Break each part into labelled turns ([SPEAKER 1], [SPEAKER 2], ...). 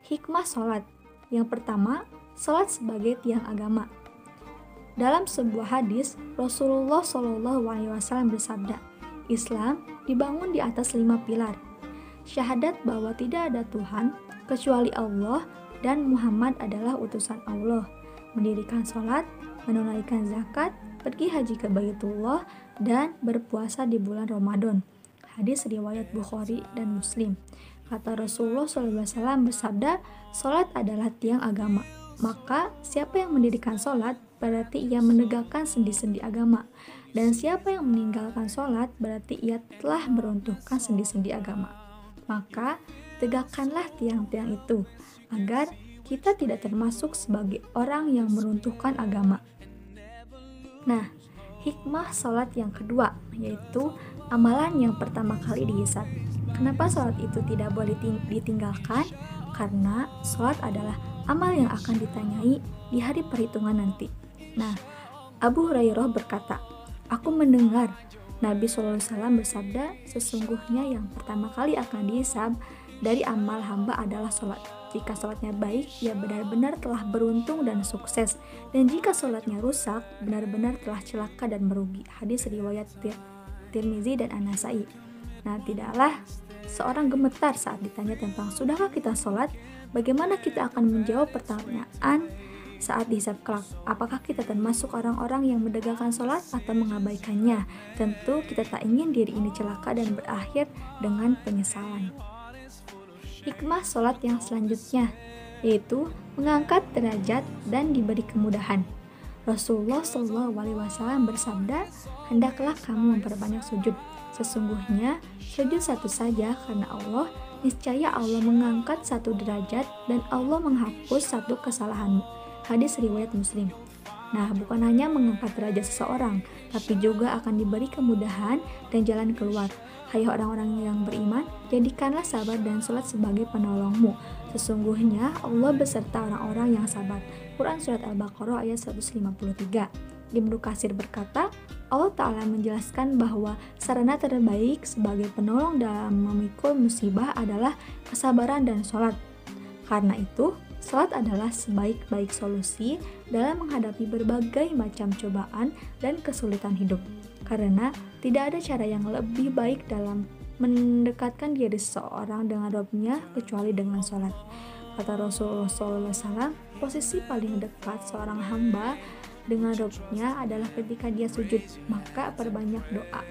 [SPEAKER 1] Hikmah sholat. Yang pertama, sholat sebagai tiang agama. Dalam sebuah hadis, Rasulullah SAW bersabda, Islam dibangun di atas 5 pilar. Syahadat bahwa tidak ada Tuhan kecuali Allah dan Muhammad adalah utusan Allah. Mendirikan sholat, menunaikan zakat, pergi haji ke Baitullah, dan berpuasa di bulan Ramadan. Hadis riwayat Bukhari dan Muslim. Kata Rasulullah SAW bersabda, sholat adalah tiang agama. Maka siapa yang mendirikan sholat berarti ia menegakkan sendi-sendi agama. Dan siapa yang meninggalkan sholat berarti ia telah meruntuhkan sendi-sendi agama. Maka tegakkanlah tiang-tiang itu agar kita tidak termasuk sebagai orang yang meruntuhkan agama. Nah, hikmah sholat yang kedua yaitu amalan yang pertama kali dihisab. Kenapa sholat itu tidak boleh ditinggalkan? Karena sholat adalah amal yang akan ditanyai di hari perhitungan nanti. Nah, Abu Hurairah berkata, aku mendengar Nabi SAW bersabda, sesungguhnya yang pertama kali akan dihisab dari amal hamba adalah sholat. Jika sholatnya baik, ia benar-benar telah beruntung dan sukses. Dan jika sholatnya rusak, benar-benar telah celaka dan merugi. Hadis riwayat Tirmizi dan An-Nasai. Nah, tidaklah seorang gemetar saat ditanya tentang sudahkah kita sholat, bagaimana kita akan menjawab pertanyaan saat dihisab kelak. Apakah kita termasuk orang-orang yang menegakkan sholat atau mengabaikannya? Tentu kita tak ingin diri ini celaka dan berakhir dengan penyesalan. Hikmah sholat yang selanjutnya yaitu mengangkat derajat dan diberi kemudahan. Rasulullah SAW bersabda, hendaklah kamu memperbanyak sujud. Sesungguhnya sujud satu saja karena Allah, niscaya Allah mengangkat satu derajat dan Allah menghapus satu kesalahanmu. Hadis riwayat Muslim. Nah, bukan hanya mengangkat derajat seseorang, tapi juga akan diberi kemudahan dan jalan keluar. Hai orang-orang yang beriman, jadikanlah sabar dan sholat sebagai penolongmu. Sesungguhnya Allah beserta orang-orang yang sabar. Quran Surat Al-Baqarah ayat 153. Ibnu Katsir berkata, Allah Ta'ala menjelaskan bahwa sarana terbaik sebagai penolong dalam memikul musibah adalah kesabaran dan sholat. Karena itu, sholat adalah sebaik-baik solusi dalam menghadapi berbagai macam cobaan dan kesulitan hidup. Karena tidak ada cara yang lebih baik dalam mendekatkan diri seseorang dengan Rabb-nya kecuali dengan sholat. Kata Rasulullah SAW, posisi paling dekat seorang hamba dengan Rabb-nya adalah ketika dia sujud, maka perbanyak doa.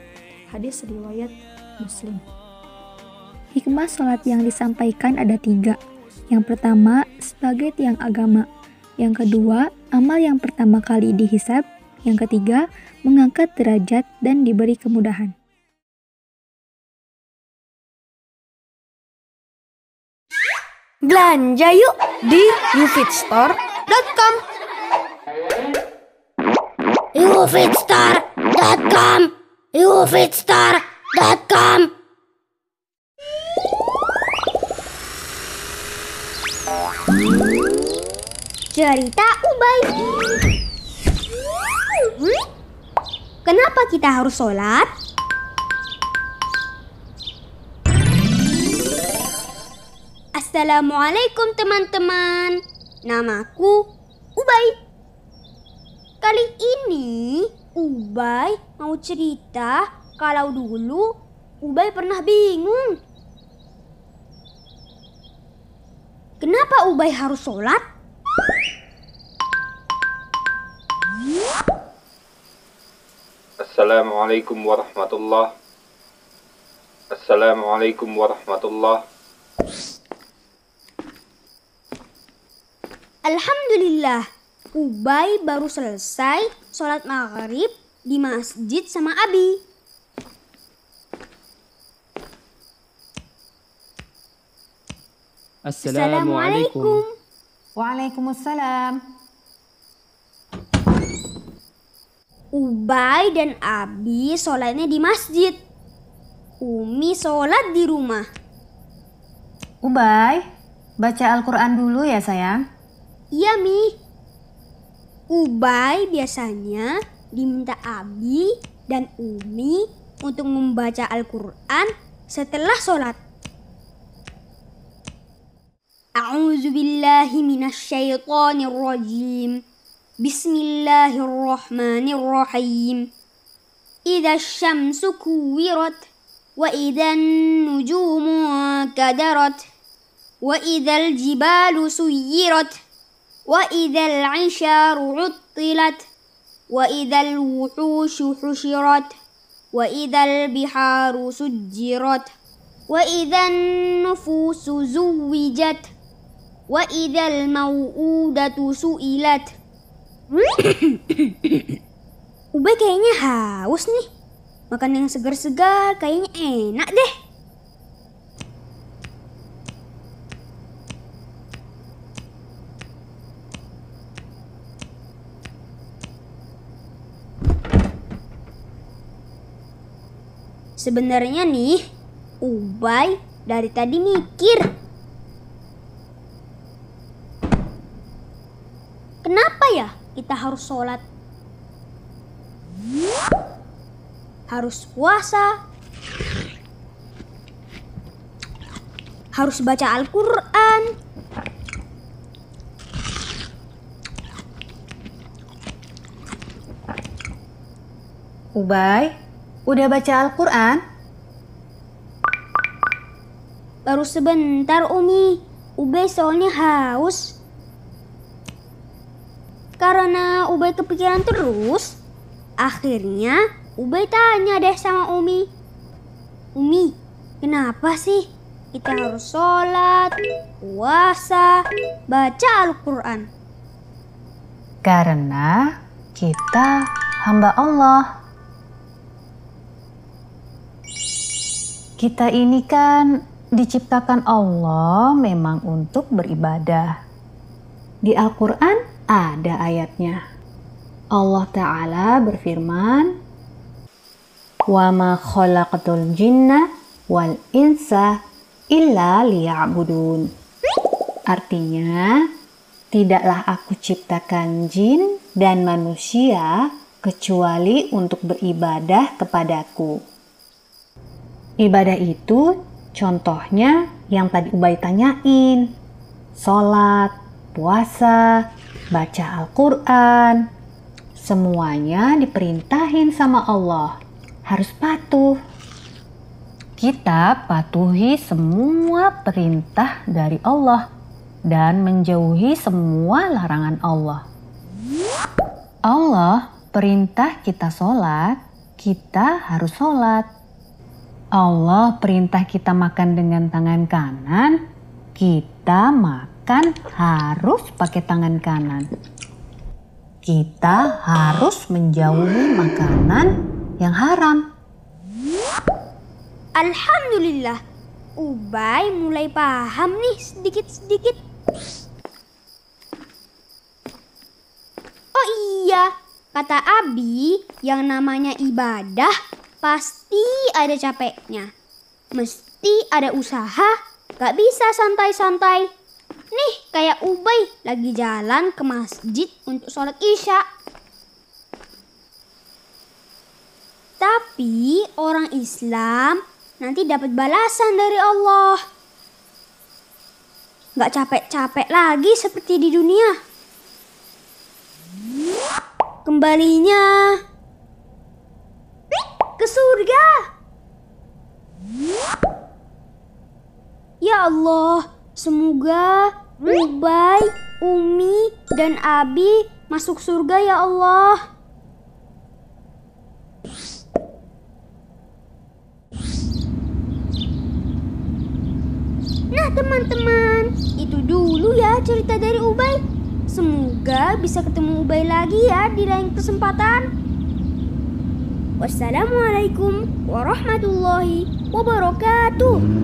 [SPEAKER 1] Hadis riwayat Muslim. Hikmah sholat yang disampaikan ada 3. Yang pertama, sebagai tiang agama. Yang kedua, amal yang pertama kali dihisab. Yang ketiga, mengangkat derajat dan diberi kemudahan.
[SPEAKER 2] Belanja yuk di ufitstore.com. ufitstore.com. ufitstore.com. Cerita Ubay. Kenapa kita harus sholat? Assalamualaikum teman-teman. Namaku Ubay. Kali ini Ubay mau cerita kalau dulu Ubay pernah bingung. Kenapa Ubay harus sholat?
[SPEAKER 3] Assalamualaikum warahmatullahi. Assalamualaikum warahmatullahi.
[SPEAKER 2] Alhamdulillah, Ubay baru selesai sholat maghrib di masjid sama Abi.
[SPEAKER 4] Assalamualaikum.
[SPEAKER 5] Waalaikumsalam.
[SPEAKER 2] Ubay dan Abi sholatnya di masjid. Umi sholat di rumah.
[SPEAKER 5] Ubay, baca Al-Quran dulu ya sayang.
[SPEAKER 2] Iya Mi. Ubay biasanya diminta Abi dan Umi untuk membaca Al-Quran setelah sholat. A'udzu billahi minasy syaithanir rajim. Bismillahirrahmanirrahim. Idza syamsu kuwirat wa idzan nujumu kadarat wa idzal jibalu suyirat wa idzal 'isharu 'uttilat wa idzal wuhushu husyirat wa idzal biharu sujjirat wa idzan nufusu zuwijat wa idzal mau'udatu su'ilat. Ubay kayaknya haus nih. Makan yang segar-segar kayaknya enak deh. Sebenarnya nih, Ubay dari tadi mikir. Kenapa ya kita harus sholat? Harus puasa, harus baca Al-Quran,
[SPEAKER 5] Ubay, udah baca Al-Quran?
[SPEAKER 2] baru sebentar Umi. Ubay soalnya haus. Karena Ubay kepikiran terus, akhirnya Ubay tanya deh sama Umi. Umi, kenapa sih kita harus sholat, puasa, baca Al-Quran?
[SPEAKER 5] Karena kita hamba Allah. Kita ini kan diciptakan Allah memang untuk beribadah. Di Al-Quran ada ayatnya. Allah Ta'ala berfirman, "Wa ma khalaqatul jinna wal insa illa liya'budun." Artinya, tidaklah aku ciptakan jin dan manusia kecuali untuk beribadah kepadaku. Ibadah itu contohnya yang tadi Ubay tanyain. Sholat, puasa, baca Al-Quran. Semuanya diperintahin sama Allah. Harus patuh. Kita patuhi semua perintah dari Allah dan menjauhi semua larangan Allah. Allah perintah kita sholat, kita harus sholat. Allah perintah kita makan dengan tangan kanan, kita makan harus pakai tangan kanan. Kita harus menjauhi makanan yang haram.
[SPEAKER 2] Alhamdulillah, Ubay mulai paham nih sedikit-sedikit. Oh iya, kata Abi, yang namanya ibadah pasti ada capeknya. Mesti ada usaha, gak bisa santai-santai. Nih kayak Ubay lagi jalan ke masjid untuk sholat Isya. Tapi orang Islam nanti dapat balasan dari Allah. Gak capek-capek lagi seperti di dunia. Kembalinya ke surga. Ya Allah, semoga Ubay, Umi, dan Abi masuk surga ya Allah. Nah teman-teman, itu dulu ya cerita dari Ubay. Semoga bisa ketemu Ubay lagi ya di lain kesempatan. Wassalamualaikum warahmatullahi wabarakatuh.